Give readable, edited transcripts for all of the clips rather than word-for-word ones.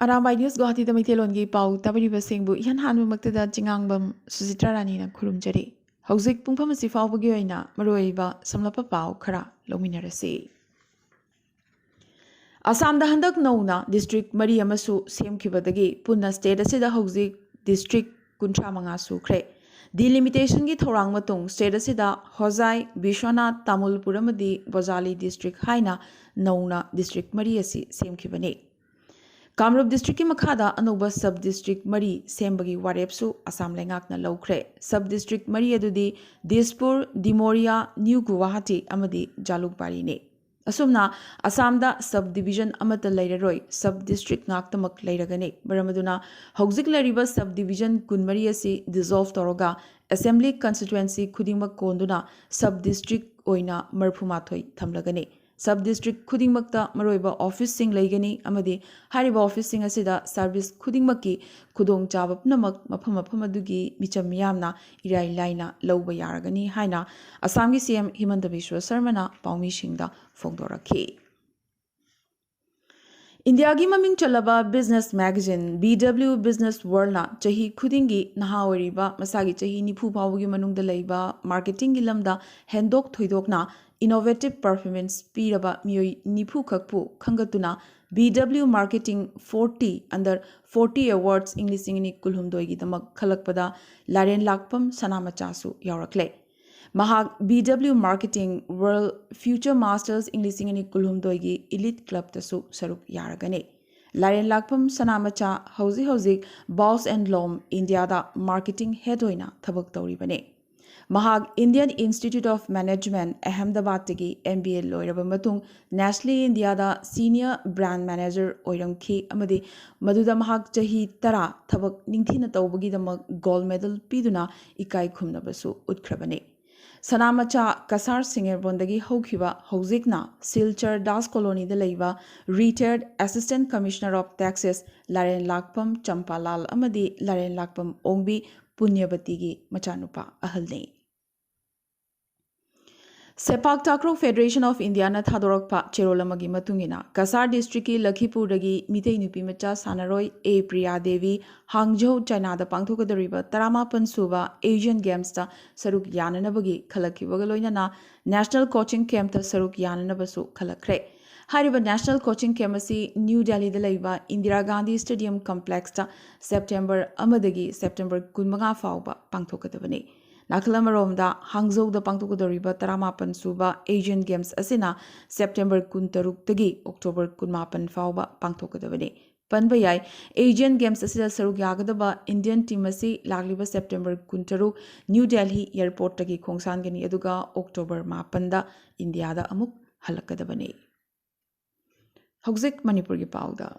Arambai News Guwahati the Mitelongi Pau Tabariba Singbu Yan Hanu Maktada Jingangbam Susitra Ranina Kurumjari. Hauzik Pumpamasi Faubuguina Maroiba Samlapa Pau Kara Lominarasi. Assam the Handak Nona District Maria Masu Same Kibadagi Puna State Asida Hauzik District Kuntramanga Sukre. Delimitation gi Thorang Matung State Asida Hozai Bishwana Tamul Puramadi Bozali District Haina Nona District Mariasi Same Kibane. Kamrup District ki Makhada Anuba Sub District Mari Sembagi Warepsu Assam Lengakna Lokre Sub District Mari Adudi Dispur Dimoria New Guwahati Amadi Jalukbari ne Asumna Assamda Sub Division Amata Lairoi Sub District Naktamak Lairagane Baramaduna Hauzik Lariba Sub Division Kunmari Asi dissolve Toroga Assembly Constituency Kudingmak Konduna Sub District Oina Marpumathoi Thamlagane Sub District Kudingmakta Maroiba Office Sing Laigani Amadi Hariba Office Sing Asida Service Kudingmaki Kudong Jabab Namak Mapamadugi Michamiamna Irai Laina Loba Yaragani Haina Assamgi CM Himanta Biswa Sarmana Paumi Shingda Fogdoraki India gi maming chalaba business magazine BW Business World na chahi khudingi nahawariba masagi chahi nipu pawgi manungda leiba marketing gi lamda hendok thoidokna innovative performance piraba miyoi nipu khakpu khangatuna BW Marketing 40 under 40 awards English ingini kulhumdoi gi damak khalakpada laren lakpam sanamachasu yaurakle Mahak BW Marketing World Future Masters English ingini kulhumdoi gi elite club tasu saruk yaragane laren lakpam sanamacha hauzi boss and lom India da marketing head hoina thabak tawribane Mahag Indian Institute of Management Ahmedabad tagi MBA loiraba matung Nationally India da senior brand manager oiramkhi amadi maduda mahag chahi tara thabak ningthina tawbagi damak gold medal piduna ikai khumnabasu utkrabane Sanamacha Kasar Singer Bondagi Hokiba Hozikna Silchar Das Colony de Leiva Retired Assistant Commissioner of Taxes Laren Lakpam Champalal Amadi Laren Lakpam Ongbi Punyabatigi Machanupa Ahalne Sepak Takraw Federation of India na Thadorokpa Cherolamagi Matungina Kasar District ki Lakhipur dagi Mitei Nupi Macha Sanaroi A Priya Devi Hangzhou China da Pangthokadariba Tarama Pansuba Asian Games ta Saruk Yananabagi Khalakibaga loinana National Coaching Camp ta Saruk Yananabasu Khalakre Hariba National Coaching Camp asi New Delhi da leiba Indira Gandhi Stadium Complex ta September amadagi September 15 fauba Pangthokadabani Nakalamaromda Hangzhou da Pangtukudariba Taramapan Suba Asian Games Asina September 16 tagi October 15 fauba Pangtukudavani Panbayai Asian Games Asida Saruk Yagadaba Indian team asi Lagliba September 16 New Delhi Airport tagi Khongsangani Aduga October 15 da India da amuk halakadabani Hauzik Manipur gi pauda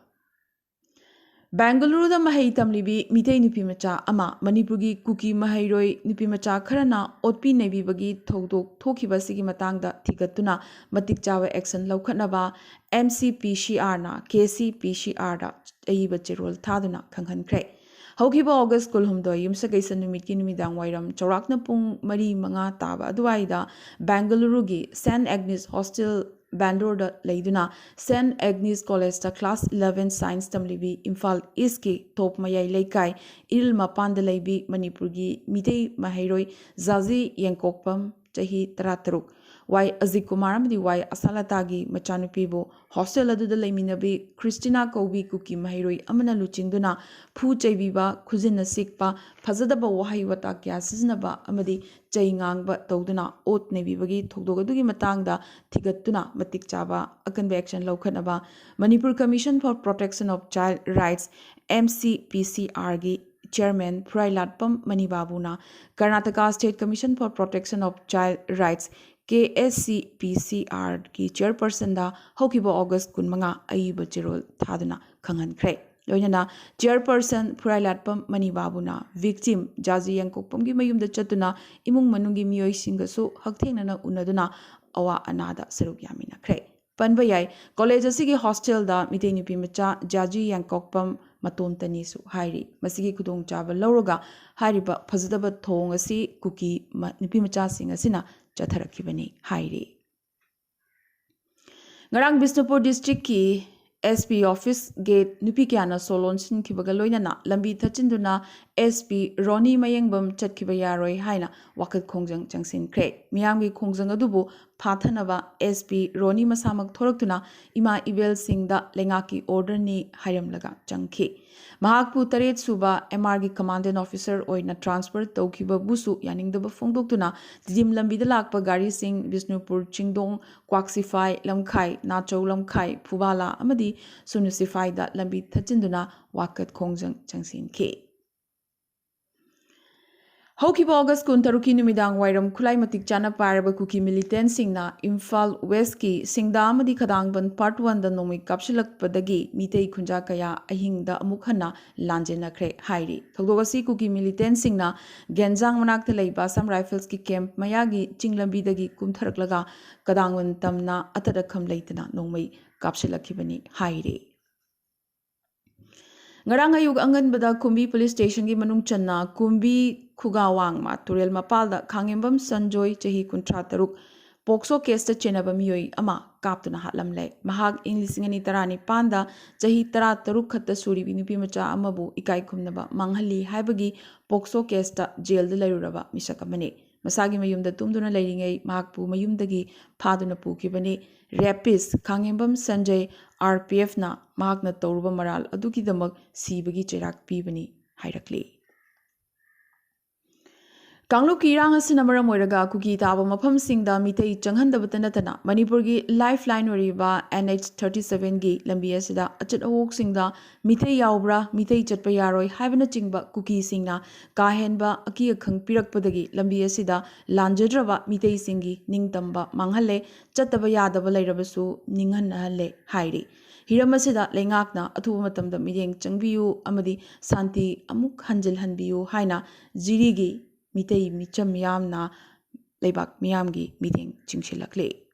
Bangalore da mahai tamlibi mitei nupi macha ama Manipur gi kuki mahai roi nupi macha kharana otpi nebi bagi thodok thokiba sigi matangda thigatuna matik chawa action laukhatnaba MCPCR na KCPCR da aiba cherol thaduna khanghankhre Haukiba August kulhumdoi yumsagaisan numit ki numidang wairam chawrakna pung mari manga taba aduaida Bangalore gi St Agnes Hostel Bangalore da leiduna St Agnes College da class 11 science tamlibi Imphal East ki top mayai leikai il mapan da leibi Manipur gi mitei mahairoi Zazi Yankokpam chahi 13 Wai Azik Kumar amadi Wai Asalata gi machanupibo hostel aduda leiminabi Christina Kobi kuki mahairoi amana luchingduna phu chaibiba khujinna sikpa phajadaba wahai wata kya siznaba amadi chaingangba tawduna ot nebibagi thogdogadugi matangda thigattuna matik chaba akanba action laukhanaba Manipur Commission for Protection of Child Rights MCPCR gi Chairman Prailatpam Manibabuna Karnataka State Commission for Protection of Child Rights KSCPCR ki chairperson da Hokibo August 15 aiba chirol thaduna khanghankhre loinana chairperson Prailatpam Manibabuna victim Jaji Yankokpam gi mayumda chatuna imung manungi miyoi singasu hakthengnana unaduna awa anada saruk yamina khre panbayai college asigi hostel da mitei nupi macha Jaji Yankokpam Matontani su hairi masigi kudong chaba lawroga hariba phajadaba thong asi kuki nupi macha sing asina chatharakibani hairi Ngarang Bisnupur district ki SP office gate nupi kyana solon sin khibaga loinana lambi thachinduna SP Roni Mayengbam chatkiba yaroi haina wakat khongjang changsin kre miyamgi khongjang adubu phathanaba SP Roni masamak thoraktuna ima ibel singda lengaki order ni hayamlaga changkhi mahakpu taret suba MR gi commandant officer oina transfer tawkhiba busu yaningdaba phongdoktuna jim lambida lakpa gari sing Bisnupur Chingdong Kwaksify Lamkhai Nachau Lamkhai Phubala amadi Sunusify da lambi thachinduna wakat khongjang changsin khe Hokiba August Kuntaruki Numidang Wairam Kulai Matik Chana Paraba Kuki Militant Singna Imphal West Ki Singdamadi Kadangban Part 1 da Nomi Kapshilak Padagi Mitei Kunja Kaya Ahing da Amukhana Lanjena Kre Hairi Thogogasi Kuki Militant Singna Genjang Manak Laiba Sam Rifles Ki Camp Mayagi Chinglambi Dagi Kumtharaklaga Kadangwan Tamna Atadakam Laitana Nomi Kapshilakibani Hairi Ngarang ayug angan bada Kumbi Police Station gi manung channa Kumbi Khugawang ma Turel Mapalda Khangembam Sanjoy Chahi Kuntra Taruk Pokso case ta chenaba miyoi ama kaptuna hatlam le mahag inglisingani tarani panda Chahi tara taruk khatta suri binupi macha amabu ikai khumnaba manghali haibagi Pokso case ta jail da lairuraba misakamani Masagi mayumda tumduna lairingai mahakpu mayumdagi phaduna pukibani Rapist Khangembam Sanjay RPF na mahakna tawruba maral adukidamak sibagi cherak pibani hairakli Kanglu Kirang Sinamara Moiraga Kuki Taba Mapam Singda Mitei Changhandabatanatana Manipurgi Lifeline Oriba NH37 Gi Lambiasida Achat Awok Singda Mitei Yaubra Mitei Chatpayaroi Havana Chingba Kuki Singna Kahenba Aki Akang Pirakpadagi Lambiasida Lanjadraba Mitei Singi Ningtamba Manghale Chataba Yadaba Lairabasu Ninghanahale Hairi Hiramasida Lengakna Atumatamda Mideng Changbiu Amadi Santi Amuk Hanjil Hanbiu Haina Jirigi Mitei Micham Yamna Lebak Miyamgi meeting Chingshilakle.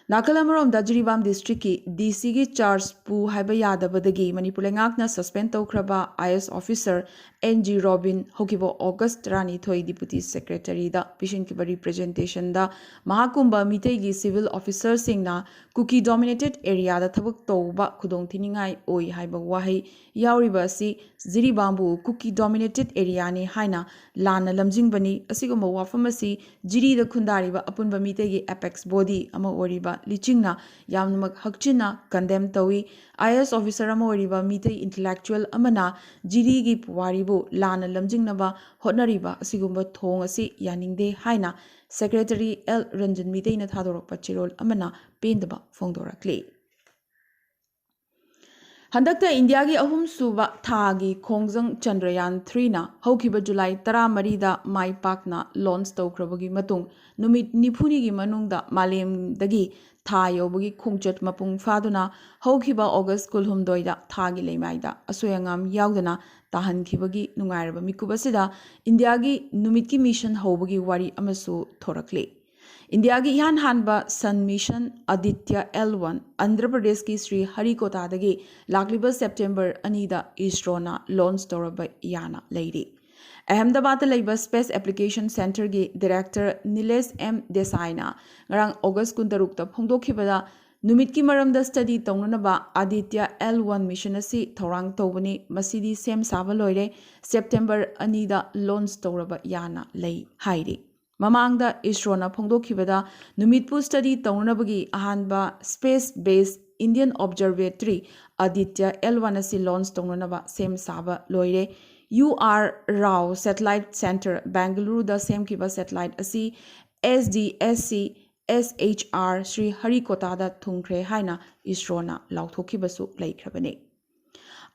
Nakalamuram Dajiribam district ki DC gi charge pu haibaya dabadagi Manipulengakna suspend taukraba IS officer NG Robin Hokibo August Rani Thoi Deputy Secretary da Pishin Kiba representation da Mahakumba Mitei gi civil officer singna Kuki dominated area da thabak tauba khudong thiningai oi haiba wahi yauriba si Jiribambu Kuki dominated area ni haina lana lamjingbani asigumba wafamasi Jiri da khundariba apunba Mitei gi apex body ama oriba Lichingna Yamnamak Hakchina condemn Tawi IS officer Amoriba Mitei intellectual Amana Jiri gi Puwaribu Lana Lamjingnaba Hotnariba Asigumba Thong Asi Yaningde Haina Secretary L Ranjan Mitei na Thadorok Pachirol Amana Pendaba Fongdorakli Handakta India gi ahum suba thagi Khongjang Chandrayaan 3 na haukiba July 13 da Mai Pakna launch tawkrabagi matung numit nifuni gi manungda malem dagi tha yobagi khongchat mapung faduna haukiba August kulhumdoi da thagi leimaida asoyangam yaudana tahankibagi nungairaba mikubasida India gi numit ki mission hobagi wari amasu thorakli India ki ihan hanba Sun Mission Aditya L1 Andhra Pradesh ki Sri Harikota dagi lakliba September anida ISRO-na launch toraba yana lady. Ahmedabad laiba Space Application Center ki Director Nilesh M Desai na ngarang August 16 ta phongdokhibada numit ki maramda study tawnanaba Aditya L1 mission asi thorang tawbani masidi sem saba loire September anida launch toraba yana lei hairi Mamangda ISRO-na phongdokhibada numitpu study tawnabagi ahanba space based Indian Observatory Aditya L1 asi launch tawnanaba sem saba loire UR Rao Satellite Center Bangalore da sem kiba satellite asi SDSC SHR Sri Harikota da thungkre haina ISRO-na lauthokibasu laikhrabani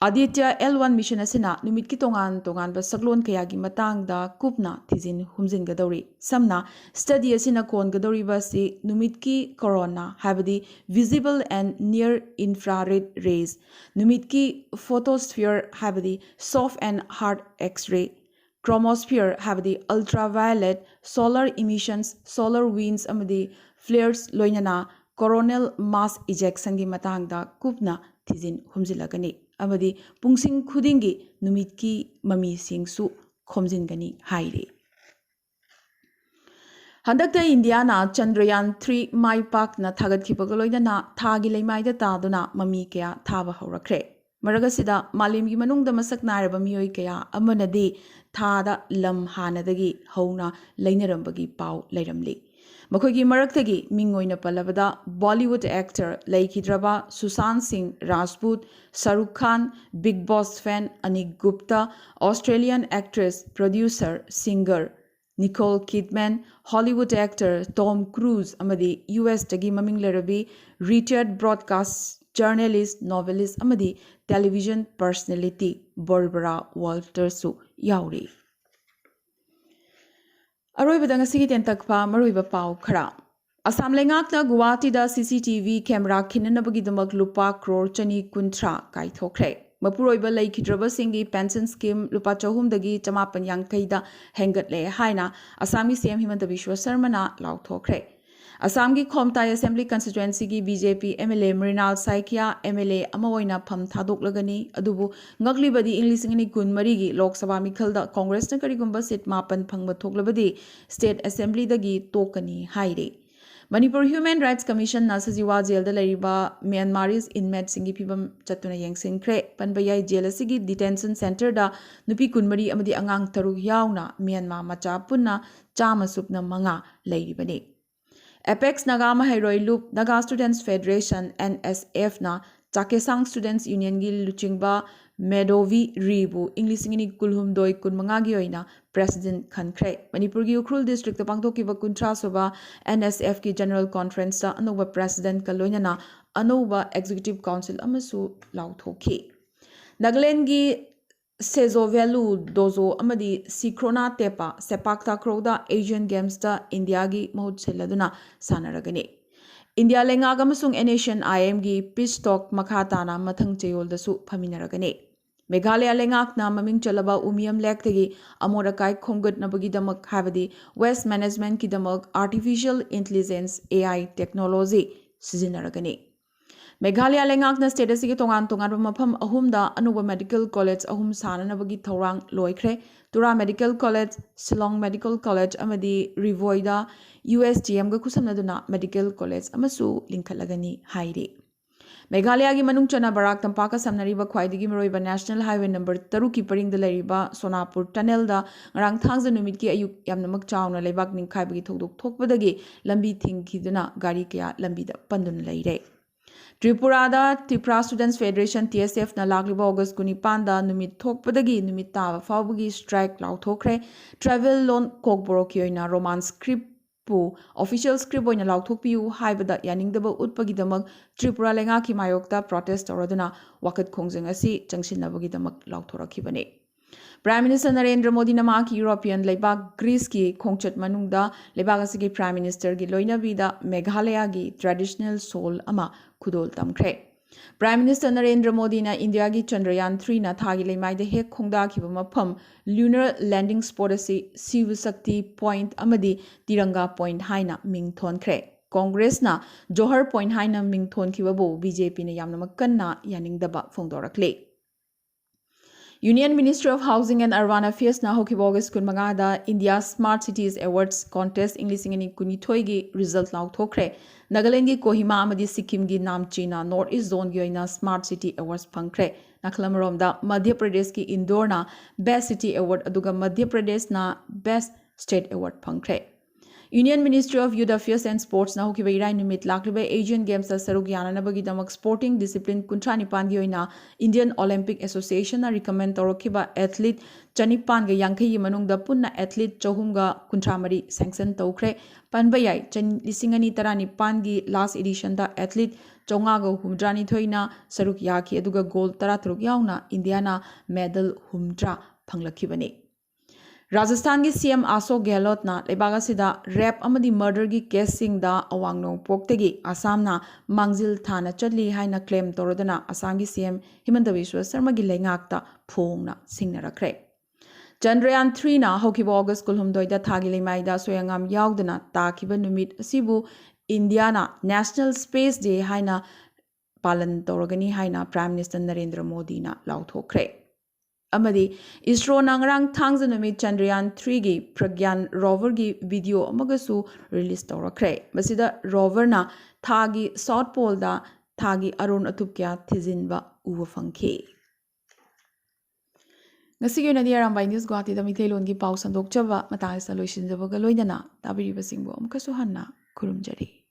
Aditya L1 mission asina numit ki tongan ba saglon kaya gi matang da kupna thizin humjin gadori samna study asina kon gadori ba si numit ki corona habadi visible and near infrared rays numit ki photosphere habadi soft and hard x-ray chromosphere habadi ultraviolet solar emissions solar winds amadi flares loinana coronal mass ejection gi matang da kupna thizin humjilagani amadi pungsing khudingi numitki mami singsu khomjingani haire Handakta Indiana Chandrayaan 3 mai pakna thagatkhibaga loinana thagi leimaida taduna mami kaya thaba haurakre. Maragasida malimgi manungda masak nairaba miyoi kaya amanadi thada lam hanadagi hauna leinarambagi pau leiramli. Makoigi maraktagi mingoina palabada Bollywood actor Laikhidraba Sushant Singh Rajput, Shahrukh Khan, Big Boss fan Anik Gupta, Australian actress, producer, singer Nicole Kidman, Hollywood actor Tom Cruise, amadi US tagi maming larabi retired broadcast journalist, novelist, amadi television personality Barbara Walters su yauri. Aroibada ngasigi tentakpa maroiba pau khara. Assam lengakna Guwahati da CCTV camera kinanabagi lupa crore chani kuntra kai thokre. Mapuroiba laikhidraba singi pension scheme lupa chahumdagi chamapan yangkaida hengatle haina Assami CM Himanta Biswa Sarma na lauthokre. Assamgi Khomtai Assembly Constituency gi BJP MLA Mrinal Saikia MLA amawoina pham thadoklagani adubu ngaglibadi inglisingani kunmari gi Lok Sabha mikhalda Congress na karigumba seat mapan phangba thoklabadi State Assembly dagi tokani haire. Manipur Human Rights Commission na Sajiwa jail da lariba Myanmarese inmate singi phibam chatuna yengsinkre panbayai jail asigi detention center da nupi kunmari amadi angang taruk yauna Myanmar macha punna chama supna manga laribani. Apex Naga Mahairoi Loop Naga Students Federation NSF na Chakesang Students Union gi luchingba Medovi Ribu English ngini kulhum doi kun mangagi oina President Khankre Manipur gi Ukhrul District ta pangthoki ba kuntra soba NSF ki General Conference ta anoba President kaloina na anoba Executive Council amasu lauthoki Nagaland gi Sezo Velu Dozo Amadi Sikrona Tepa Sepak Takraw Asian Games da India gi mahut seladuna sanaragani. India lenga gamasung Asian IM gi pitch talk makhatana mathang cheyol da su phaminaragani. Meghalaya lengak na maming chalaba umiam lektagi amorakai khomgat nabagi damak habadi West Management ki damak Artificial Intelligence AI technology sizinaragani. Meghalaya lengakna status ki tongan mafam ahumda anuba medical college ahum sananabagi thorang loikre Tura Medical College Shillong Medical College amadi Rivoida USGM ga kusamnaduna Medical College amasu linkhalagani haire Meghalaya gi manung chana barak tampaka samnariba khwaidigi maroiba National Highway number 3 ki paring da lariba Sonapur Tunnel da ngarang thangza numit ki ayuk yamnamak chawna leibak ningkhaibagi thodok thokpadagi lambi thingkhiduna gari kya lambi da pandun laire Tripura da Tripura Students Federation TSF na lagliba August kunipan da numit thokpadagi numit taba fawbagi strike lauthokre travel loan kokboro ki oina roman script pu official script oina lauthokpiu haibada yaningdaba utpagidamak Tripura lenga ki mayokta protest toraduna wakat khongjeng asi changsinnabagidamak lauthorakhibane Prime Minister Narendra Modi namak European Leibak Greece ki khongchat manungda Leibak asigi Prime Minister gi loina bida Meghalaya gi traditional soul ama khudol tamkhre Prime Minister Narendra Modi na India gi Chandrayaan 3 na thagi leimai de hek khongda khiba mafam lunar landing spot asi Shiv Shakti point amadi Tiranga point haina mingthon khre Congress na Johar point haina mingthon khiba bo BJP na yamna makanna yaningdaba phongdorakle Union Ministry of Housing and Urban Affairs na hoki August kunmanga da India Smart Cities Awards Contest English ngani kunithoi gi result lauthokre Nagaland gi Kohima amadi Sikkim gi Namchi na North East Zone gi oina Smart City Awards phangkre Nakhalamorom da Madhya Pradesh ki Indore na Best City Award aduga Madhya Pradesh na Best State Award phangkre Union Ministry of Youth Affairs and Sports na hoki bairai numit lakliba Asian Games da saruk yananabagi damak sporting discipline kuntranipan gi oina Indian Olympic Association na recommend torokiba athlete chanipan ga yankhai gi manungda punna athlete chahumga kuntramari sanction tawkhre panbayai lisingani taranipan gi last edition da athlete chonga ga humdrani thoina saruk yaki aduga gold taratruk yauna Indiana medal humdra phanglakibani Rajasthan gi CM Ashok Gehlot na lebaga sida rape amadi murder gi case sing da awangno poktegi Assam na mangzil thana chatli haina claim torodana Assam gi CM Himanta Biswa Sarma gi lengakta phongna singnarakre Chandrayaan 3 na hokiba August kulhumdoi da thagi lemai da soyangam yaudana takiba numit asibu India na National Space Day haina palan torogani haina Prime Minister Narendra Modi na lauthokre amadi ISRO na ngarang thangza numit Chandrayaan 3 gi Pragyan rover gi video amagasu release tawrakre masida rover na thagi south pole da thagi aron atupkya thijinba uwa fangkhe ngasi gi nadi Arambai News Guwahati da mithailon gi pau sandokchaba matang sa loisinjaba ga loinana tabiri basingbo amkasu hanna khurumjari